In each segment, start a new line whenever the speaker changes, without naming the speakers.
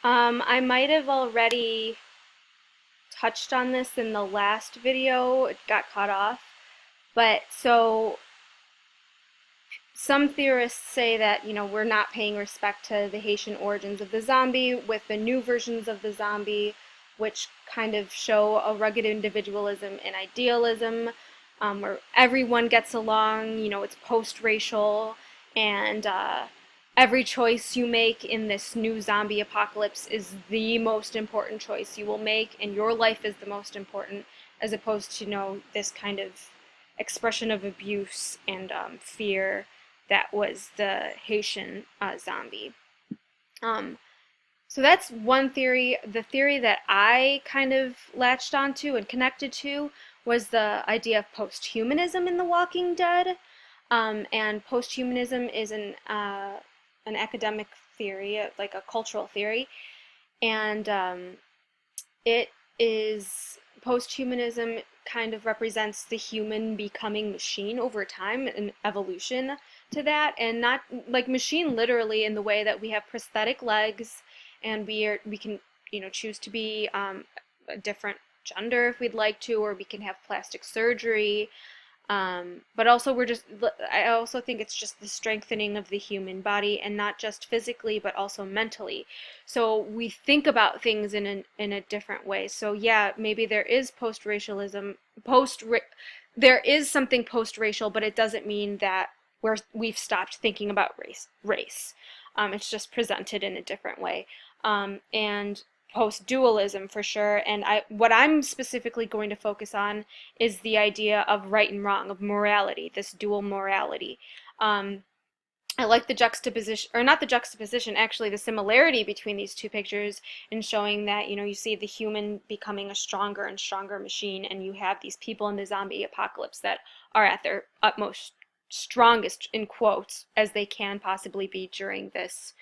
I might have already touched on this in the last video. It got cut off. But so some theorists say that, we're not paying respect to the Haitian origins of the zombie with the new versions of the zombie, which kind of show a rugged individualism and idealism, where everyone gets along, it's post-racial, and every choice you make in this new zombie apocalypse is the most important choice you will make, and your life is the most important, as opposed to, this kind of expression of abuse and fear that was the Haitian zombie. Um, so that's one theory. The theory that I kind of latched onto and connected to was the idea of posthumanism in The Walking Dead. And posthumanism is an academic theory, like a cultural theory, and it is posthumanism kind of represents the human becoming machine over time and evolution to that, and not like machine literally in the way that we have prosthetic legs and we can choose to be a different gender if we'd like to, or we can have plastic surgery, but also I also think it's just the strengthening of the human body, and not just physically, but also mentally. So we think about things in a different way. So yeah, maybe there is there is something post-racial, but it doesn't mean that we've stopped thinking about race. It's just presented in a different way. And post-dualism for sure, and what I'm specifically going to focus on is the idea of right and wrong, of morality, this dual morality. I like the juxtaposition, or not the juxtaposition, actually the similarity between these two pictures, in showing that, you see the human becoming a stronger and stronger machine, and you have these people in the zombie apocalypse that are at their utmost strongest, in quotes, as they can possibly be during this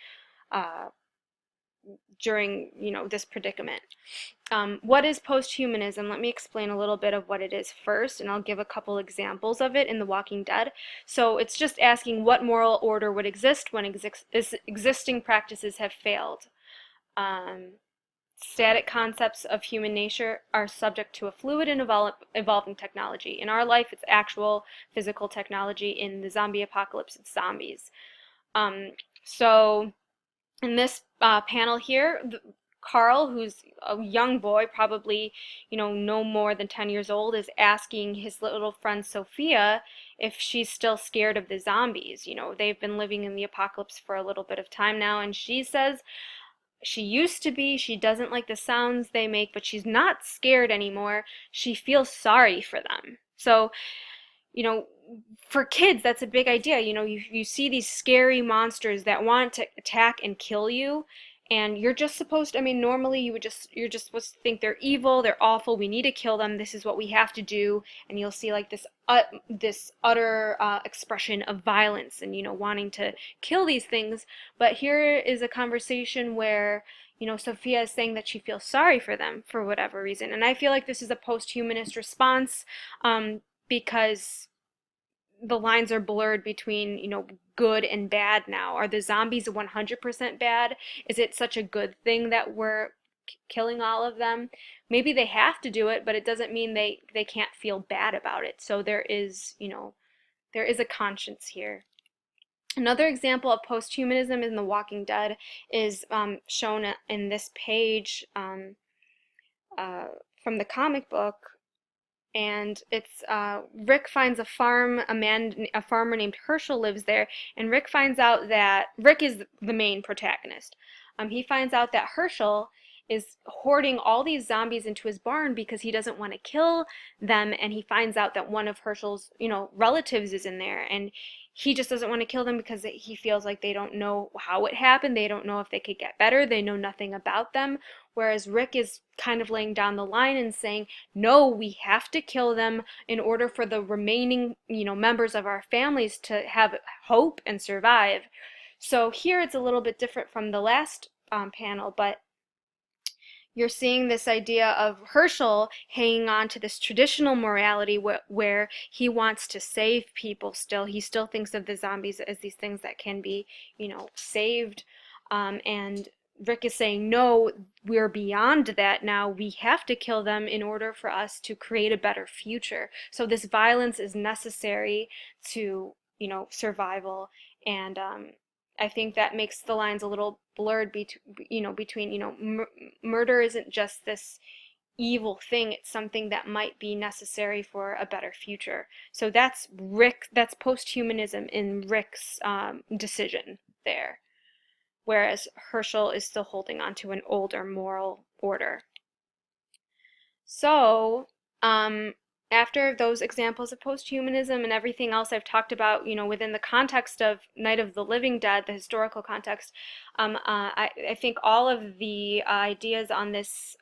uh, this predicament. What is posthumanism? Let me explain a little bit of what it is first, and I'll give a couple examples of it in The Walking Dead. So it's just asking what moral order would exist when existing practices have failed. Static concepts of human nature are subject to a fluid and evolving technology. In our life, it's actual physical technology. In the zombie apocalypse, it's zombies. So in this panel here, Carl, who's a young boy, probably, no more than 10 years old, is asking his little friend Sophia if she's still scared of the zombies. They've been living in the apocalypse for a little bit of time now, and she says she used to be. She doesn't like the sounds they make, but she's not scared anymore. She feels sorry for them. So, you know, for kids, that's a big idea. You see these scary monsters that want to attack and kill you, and you're just supposed to, normally you're just supposed to think they're evil, they're awful, we need to kill them, this is what we have to do, and you'll see like this utter expression of violence and, wanting to kill these things. But here is a conversation where, Sophia is saying that she feels sorry for them for whatever reason. And I feel like this is a post-humanist response, because the lines are blurred between, good and bad now. Are the zombies 100% bad? Is it such a good thing that we're killing all of them? Maybe they have to do it, but it doesn't mean they can't feel bad about it. So there is, there is a conscience here. Another example of posthumanism in The Walking Dead is shown in this page from the comic book, and it's Rick finds a farm. A farmer named Herschel lives there, and Rick finds out that Rick is the main protagonist. He finds out that Herschel is hoarding all these zombies into his barn because he doesn't want to kill them, and he finds out that one of Herschel's, relatives is in there, and he just doesn't want to kill them because he feels like they don't know how it happened, they don't know if they could get better, they know nothing about them. Whereas Rick is kind of laying down the line and saying, no, we have to kill them in order for the remaining, members of our families to have hope and survive. So here it's a little bit different from the last panel, but you're seeing this idea of Herschel hanging on to this traditional morality where he wants to save people still. He still thinks of the zombies as these things that can be, saved. And Rick is saying, no, we're beyond that now. We have to kill them in order for us to create a better future. So this violence is necessary to, survival. And I think that makes the lines a little blurred between, murder isn't just this evil thing. It's something that might be necessary for a better future. So that's post-humanism in Rick's decision there, whereas Herschel is still holding on to an older moral order. So, after those examples of post-humanism and everything else I've talked about, within the context of Night of the Living Dead, the historical context, I think all of the ideas on this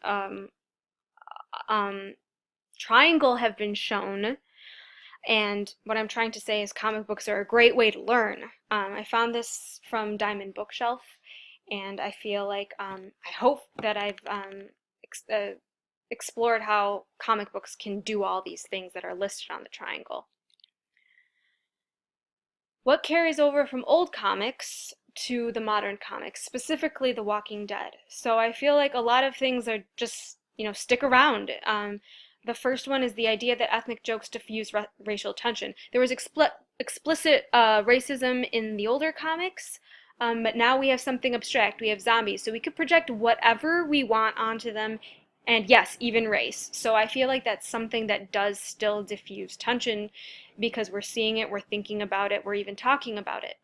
triangle have been shown. And what I'm trying to say is comic books are a great way to learn. I found this from Diamond Bookshelf, and I feel like I hope that I've explored how comic books can do all these things that are listed on the triangle. What carries over from old comics to the modern comics, specifically The Walking Dead? So I feel like a lot of things are just, stick around. The first one is the idea that ethnic jokes diffuse racial tension. There was explicit racism in the older comics, but now we have something abstract. We have zombies, so we could project whatever we want onto them, and yes, even race. So I feel like that's something that does still diffuse tension because we're seeing it, we're thinking about it, we're even talking about it.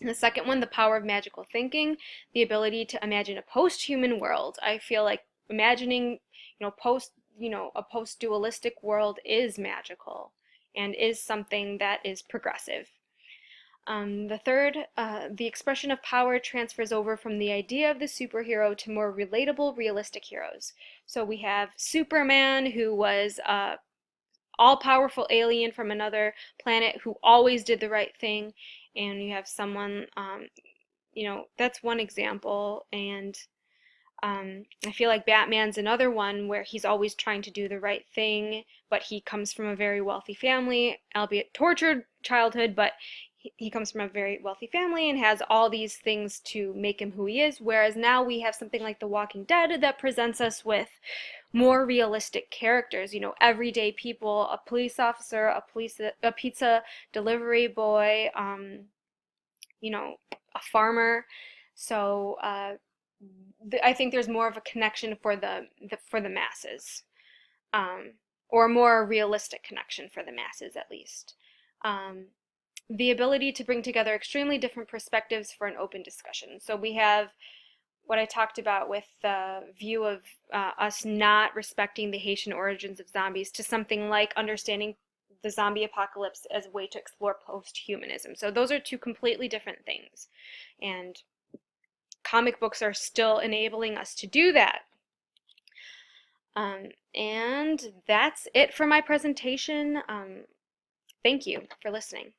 The second one, the power of magical thinking, the ability to imagine a post-human world. I feel like imagining, a post-dualistic world is magical and is something that is progressive. The third, the expression of power transfers over from the idea of the superhero to more relatable, realistic heroes. So we have Superman, who was all-powerful alien from another planet who always did the right thing, and you have someone, that's one example. And I feel like Batman's another one where he's always trying to do the right thing, but he comes from a very wealthy family, albeit tortured childhood, but he comes from a very wealthy family and has all these things to make him who he is, whereas now we have something like The Walking Dead that presents us with more realistic characters, everyday people, a police officer, a pizza delivery boy, a farmer. So I think there's more of a connection for the masses, or a more realistic connection for the masses at least. The ability to bring together extremely different perspectives for an open discussion. So we have what I talked about with the view of us not respecting the Haitian origins of zombies to something like understanding the zombie apocalypse as a way to explore post-humanism. So those are two completely different things. And comic books are still enabling us to do that. And that's it for my presentation. Thank you for listening.